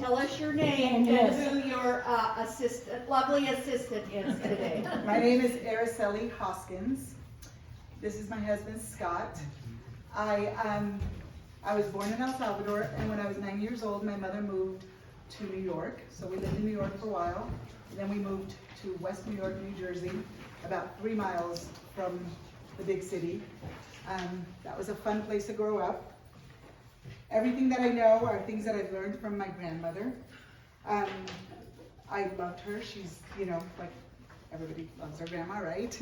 tell us your name and who your lovely assistant is today. My name is Aracely Hoskins. This is my husband, Scott. I was born in El Salvador, and when I was 9 years old, my mother moved to New York. So we lived in New York for a while. Then we moved to West New York, New Jersey, about 3 miles from the big city. That was a fun place to grow up. Everything that I know are things that I've learned from my grandmother. I loved her. She's, you know, like everybody loves their grandma, right?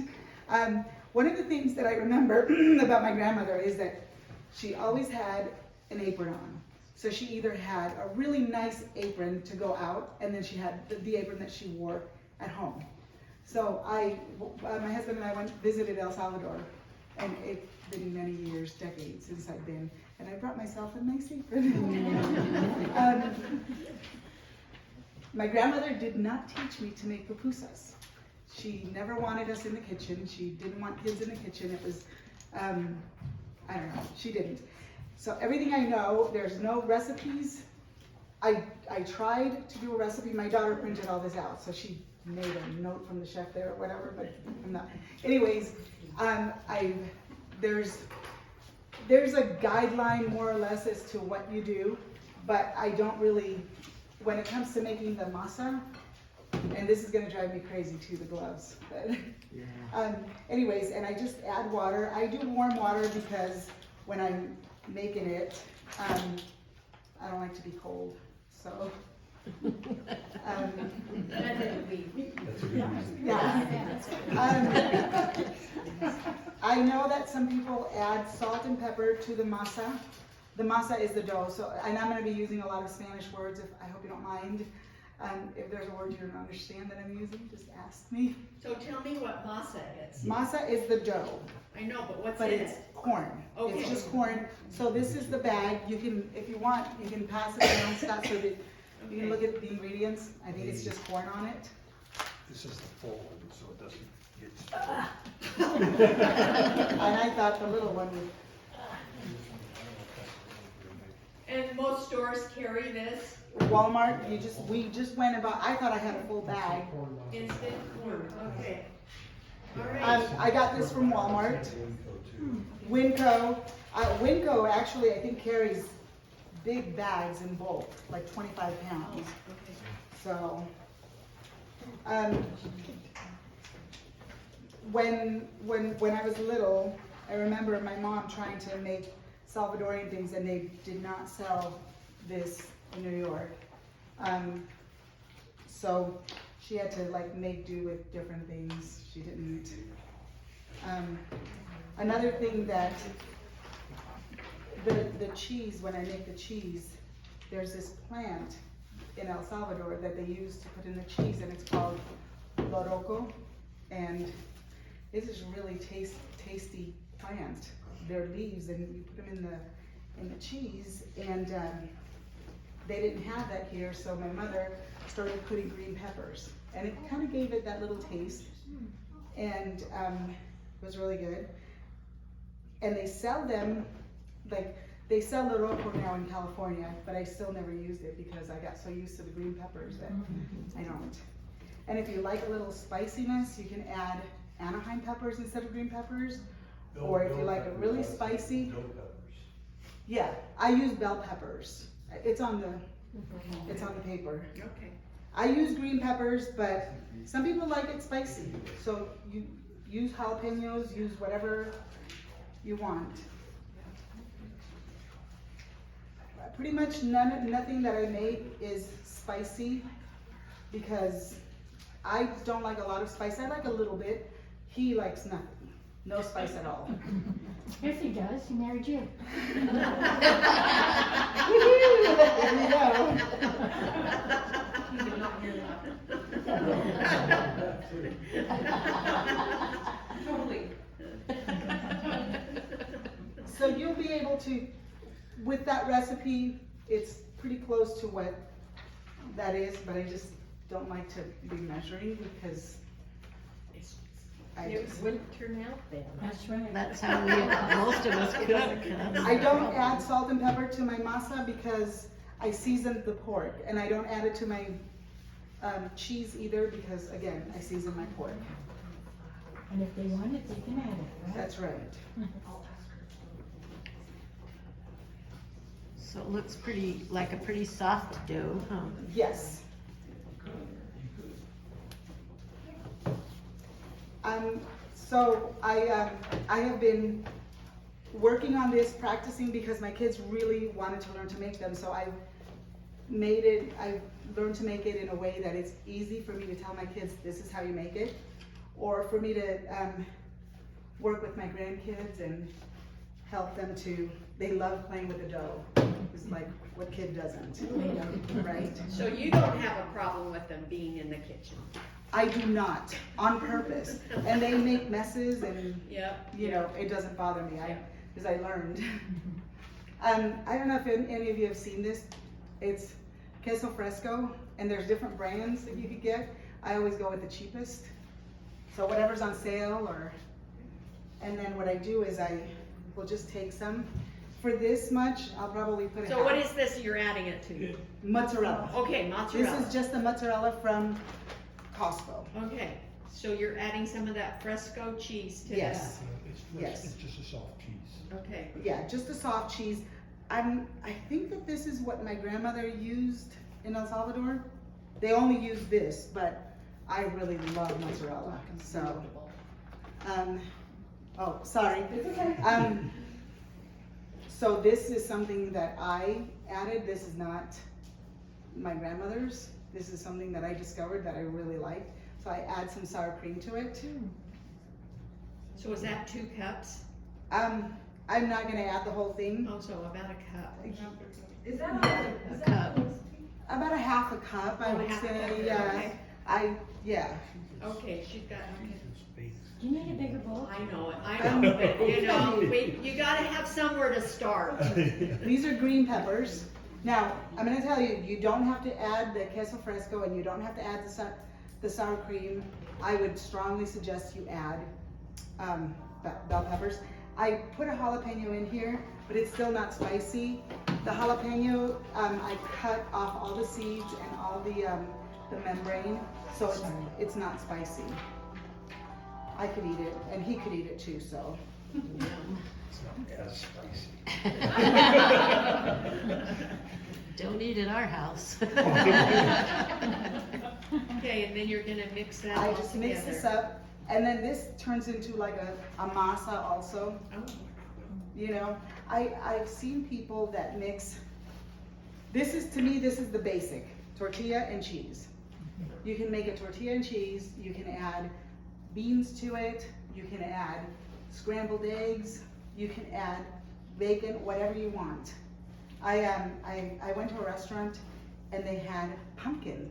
One of the things that I remember about my grandmother is that she always had an apron on. So she either had a really nice apron to go out, and then she had the apron that she wore at home. So my husband and I visited El Salvador, and it's been many years, decades since I've been, and I brought myself a nice apron. My grandmother did not teach me to make pupusas. She never wanted us in the kitchen. She didn't want kids in the kitchen. It was, I don't know, she didn't. So everything I know, there's no recipes. I tried to do a recipe. My daughter printed all this out, so she made a note from the chef there or whatever, but I'm not. Anyways, there's a guideline more or less as to what you do, but I don't really, when it comes to making the masa, and this is gonna drive me crazy too, the gloves. But, yeah. Anyways, and I just add water. I do warm water because when I'm making it, I don't like to be cold, so. I know that some people add salt and pepper to the masa. The masa is the dough, so, and I'm going to be using a lot of Spanish words, I hope you don't mind. If there's a word you don't understand that I'm using, just ask me. So tell me what masa is. Masa is the dough. I know, but what's in it? But it's corn. Okay. It's just corn. So this is the bag. You can, if you want, you can pass it around, Scott, so that you can look at the ingredients. I think it's just corn on it. This is the full one, so it doesn't get And I thought the little one would. And most stores carry this? Walmart, we just went about, I thought I had a full bag. Instant corn, okay. All right. I got this from Walmart. Winco. Winco actually, I think, carries big bags in bulk, like 25 pounds. Okay. So, when I was little, I remember my mom trying to make Salvadorian things, and they did not sell this in New York. So she had to like make do with different things. She didn't. Another thing that the cheese, when I make the cheese, there's this plant in El Salvador that they use to put in the cheese, and it's called loroco, and this is really tasty plant. They're leaves, and you put them in the cheese, and they didn't have that here, so my mother started putting green peppers, and it kind of gave it that little taste, and it was really good. And they sell them, like they sell loroco now in California, but I still never used it because I got so used to the green peppers that I don't. And if you like a little spiciness, you can add Anaheim peppers instead of green peppers. Or if you like it really spicy, bell peppers. Yeah, I use bell peppers. It's on the paper. Okay. I use green peppers, but some people like it spicy. So you use jalapenos, use whatever you want. Pretty much nothing that I make is spicy because I don't like a lot of spice. I like a little bit. He likes nothing. No spice at all. Yes, he does. He married you. There you go. You did not hear that. Totally. So you'll be able to, with that recipe, it's pretty close to what that is, but I just don't like to be measuring because It wouldn't turn out then. That's right. That's how most of us cook. I don't add salt and pepper to my masa because I seasoned the pork, and I don't add it to my cheese either because, again, I season my pork. And if they want it, they can add it, right? That's right. So it looks pretty, like a pretty soft dough, huh? Yes. So I have been working on this, practicing because my kids really wanted to learn to make them. So I've learned to make it in a way that it's easy for me to tell my kids this is how you make it, or for me to work with my grandkids and help them to, they love playing with the dough. It's like, what kid doesn't, right? So you don't have a problem with them being in the kitchen? I do not, on purpose. And they make messes and, Yep. you know, it doesn't bother me, because I learned. I don't know if any of you have seen this. It's queso fresco, and there's different brands that you could get. I always go with the cheapest. So whatever's on sale, and then what I do is I will just take some. For this much, I'll probably put So what is this you're adding it to? mozzarella. Okay, mozzarella. This is just the mozzarella from Costco. Okay, so you're adding some of that Fresco cheese to Yes. It's Yes. just a soft cheese. that? Okay. Yeah, just a soft cheese. I think that this is what my grandmother used in El Salvador. They only use this, but I really love mozzarella. So, oh, sorry. It's okay. So this is something that I added. This is not my grandmother's. This is something that I discovered that I really liked. So I add some sour cream to it. So is that 2 cups? I'm not gonna add the whole thing. Oh, so about a cup. Is that A cup. About a half a cup, I Oh, would half a say. cup, okay. Yeah. Okay, she's got, Do you need a bigger bowl? I know it, I know, but you know, you gotta have somewhere to start. These are green peppers. Now, I'm gonna tell you, you don't have to add the queso fresco and you don't have to add the sour cream. I would strongly suggest you add bell peppers. I put a jalapeno in here, but it's still not spicy. The jalapeno, I cut off all the seeds and all the membrane, so it's not spicy. I could eat it, and he could eat it too, so. It's not as spicy. Don't eat at our house. Okay, and then you're gonna mix that I all just together. mix this up, and then this turns into like a masa also. Oh, You know, I've seen people that mix, to me, this is the basic, tortilla and cheese. You can make a tortilla and cheese, you can add beans to it, you can add scrambled eggs, you can add bacon, whatever you want. I went to a restaurant and they had pumpkin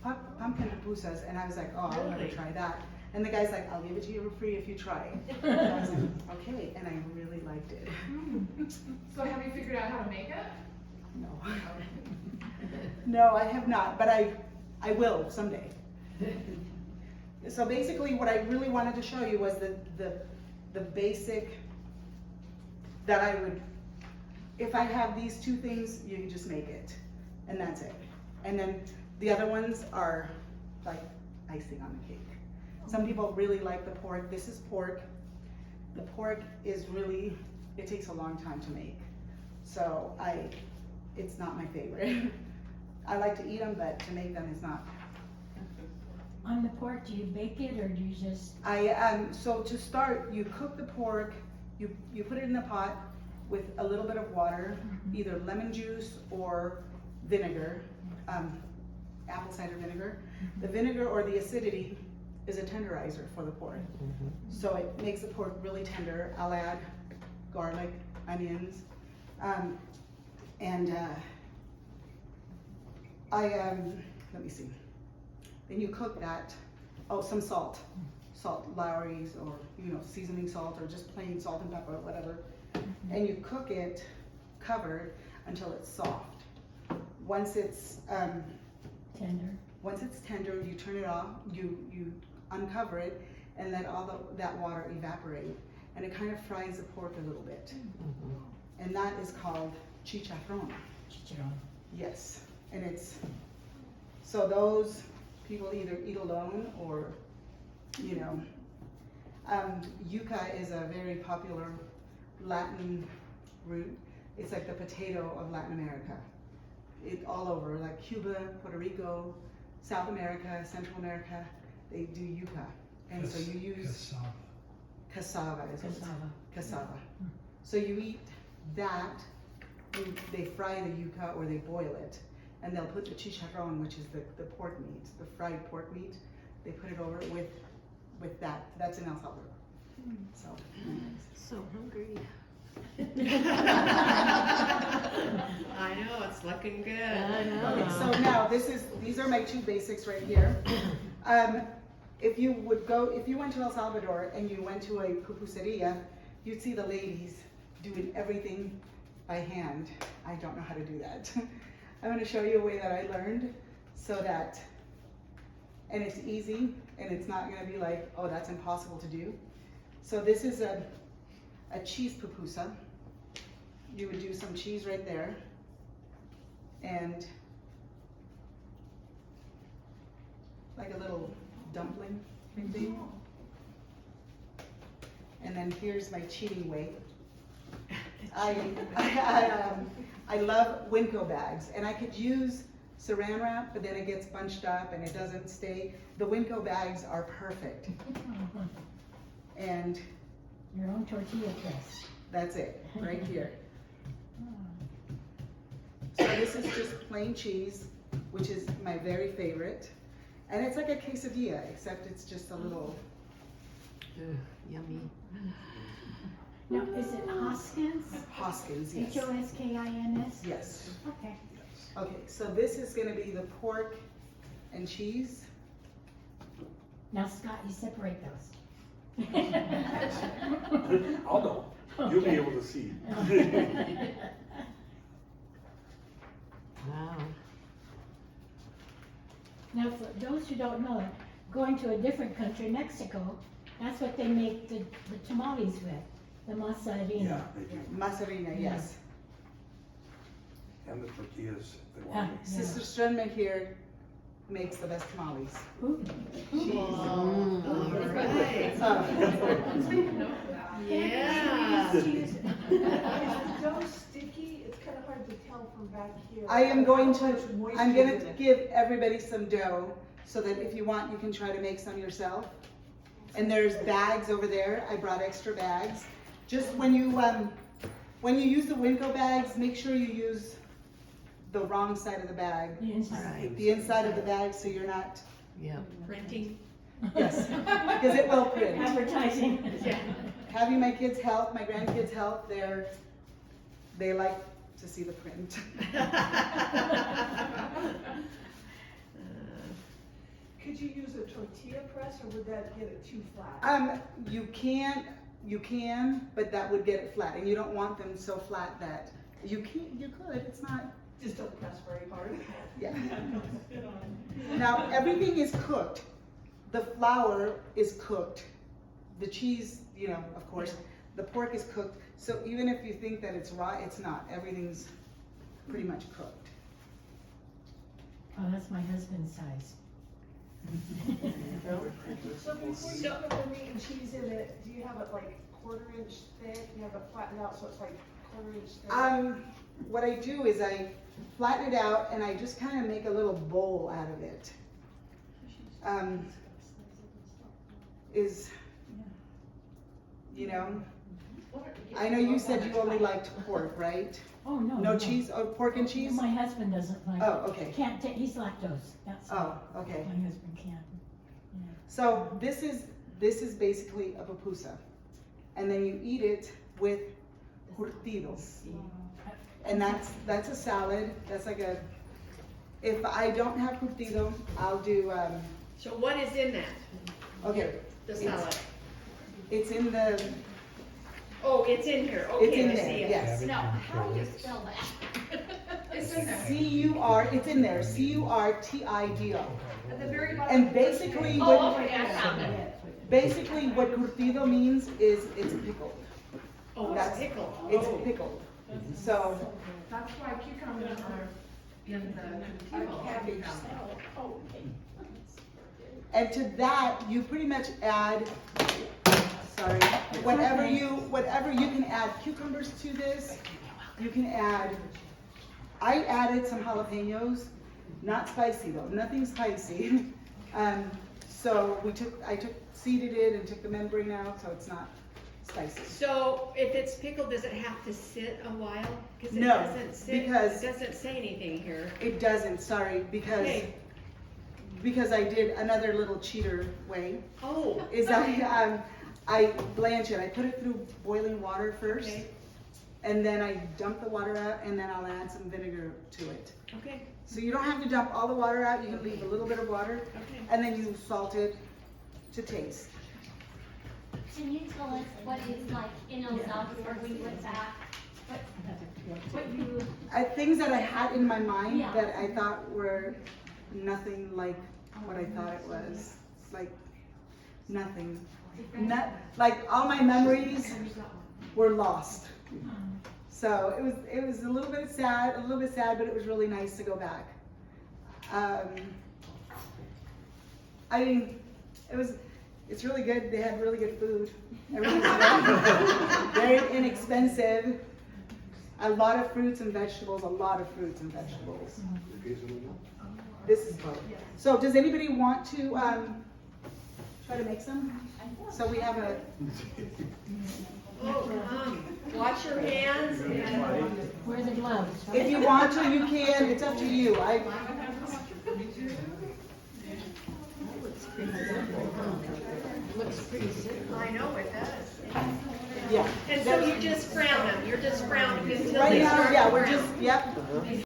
pupusas, and I was like, oh, I'll never Really? try that. And the guy's like, I'll give it to you for free if you try it. And I was like, okay, and I really liked it. So have you figured out how to make it? No. No, I have not, but I will someday. So basically what I really wanted to show you was the basic that I would, if I have these 2 things, you can just make it, and that's it. And then the other ones are like icing on the cake. Some people really like the pork. This is pork. The pork is really, it takes a long time to make. So it's not my favorite. I like to eat them, but to make them is not. On the pork, do you bake it or do you just? So to start, you cook the pork, you put it in a pot with a little bit of water, either lemon juice or vinegar, apple cider vinegar. The vinegar or the acidity is a tenderizer for the pork. So it makes the pork really tender. I'll add garlic, onions, let me see. Then you cook that, some salt, Lowry's, or seasoning salt, or just plain salt and pepper, whatever. And you cook it covered until it's soft. Once it's tender, you turn it off, you uncover it, and let all that water evaporate. And it kind of fries the pork a little bit. And that is called chicharrón. Chicharrón. Yes, and so those people either eat alone or, yuca is a very popular Latin root. It's like the potato of Latin America. All over, like Cuba, Puerto Rico, South America, Central America, they do yuca. And so you use cassava. Cassava. So you eat that, they fry the yuca or they boil it, and they'll put the chicharrón, which is the pork meat, the fried pork meat, they put it over with that. That's in El Salvador. So hungry. I know, it's looking good. I know. Okay, so now these are my two basics right here. If you went to El Salvador and you went to a pupuseria, you'd see the ladies doing everything by hand. I don't know how to do that. I'm going to show you a way that I learned and it's easy and it's not going to be like, oh, that's impossible to do. So this is a cheese pupusa. You would do some cheese right there and like a little dumpling thing. And then here's my cheating way. I love Winco bags, and I could use saran wrap, but then it gets bunched up and it doesn't stay. The Winco bags are perfect. And Your own tortilla press. that's it, right here. So this is just plain cheese, which is my very favorite. And it's like a quesadilla, except it's just a little. Ugh, yummy. Now, is it Hoskins? Hoskins, yes. Hoskins? Yes. Okay. Okay, so this is gonna be the pork and cheese. Now, Scott, you separate those. I'll know. You'll be able to see. Wow. Now, for those who don't know, going to a different country, Mexico, that's what they make the tamales with, the mozzarella. Yeah, they do. Masarina, yes. And the tortillas. They Ah, want yeah. Sister Strunma here makes the best tamales. Ooh. All right. Yeah. Is the dough sticky? It's kind of hard to tell from back here. I'm going How much moisture to is in it? give everybody some dough so that if you want, you can try to make some yourself. And there's bags over there. I brought extra bags. Just when you use the Winco bags, make sure you use the wrong side of the bag. The inside. Right. The inside of the bag so you're not, Yep. Printing. yes, because it will print. Advertising. Having my kids help, my grandkids help, they like to see the print. Could you use a tortilla press, or would that get it too flat? You can, but that would get it flat, and you don't want them so flat that you could, it's not, Just don't press very hard. yeah. Now, everything is cooked. The flour is cooked. The cheese, of course, the pork is cooked. So even if you think that it's raw, it's not. Everything's pretty much cooked. Oh, that's my husband's size. So before you put the meat and cheese in it, do you have it like 1/4 inch thick? You have it flattened out so it's like 1/4 inch thick? What I do is I flatten it out and I just kind of make a little bowl out of it. I know you said you only liked pork, right? Oh, no. No cheese, pork and cheese? My husband doesn't like. Oh, okay. Can't take, he's lactose, that's. Oh, okay. My husband can't. So this is basically a pupusa. And then you eat it with curtido. And that's a salad. That's like if I don't have curtido, I'll do, So what is in that, okay. the salad? It's in the, Oh, it's in here, it's okay, in I there, see it. yes. Now, how do you spell that? It's in there. it's in there, CURTIDO. At the very bottom. And basically Oh, okay, I found it. what curtido means is it's pickled. Oh, That's- it's pickled. It's Oh. pickled. So, That's why cucumbers are in the cabbage salad. Oh, okay. And to that, you pretty much add, sorry, whatever you can add cucumbers to this. You can add, I added some jalapenos, not spicy though, nothing spicy. So I seeded it and took the membrane out, so it's not spicy. So if it's pickled, does it have to sit a while? Because it No, doesn't sit, because- it doesn't say anything here. It doesn't, sorry, Okay. because I did another little cheater way. Oh, Is I blanch it. I put it through boiling water first, okay, and then I dump the water out, and then I'll add some vinegar to it. okay, So you don't have to dump all the water out. You can leave a little bit of water, okay. and then you salt it to taste. Can you tell us what it's like in El Salvador when you went back? What you, Things that I had in my mind Yeah. that I thought were nothing like what I thought it was. Like nothing. Like all my memories were lost. So it was a little bit sad, but it was really nice to go back. It's really good. They had really good food. Everything was very inexpensive. A lot of fruits and vegetables. This is both. So does anybody want to try to make some? So we have a. Oh, wash your hands and Wear the gloves, right? If you want to, you can. It's up to you. Looks pretty simple. I know it does. Yeah. And so you just frown them, you're just frowning until Right they now, start yeah, to we're brown. just, yep.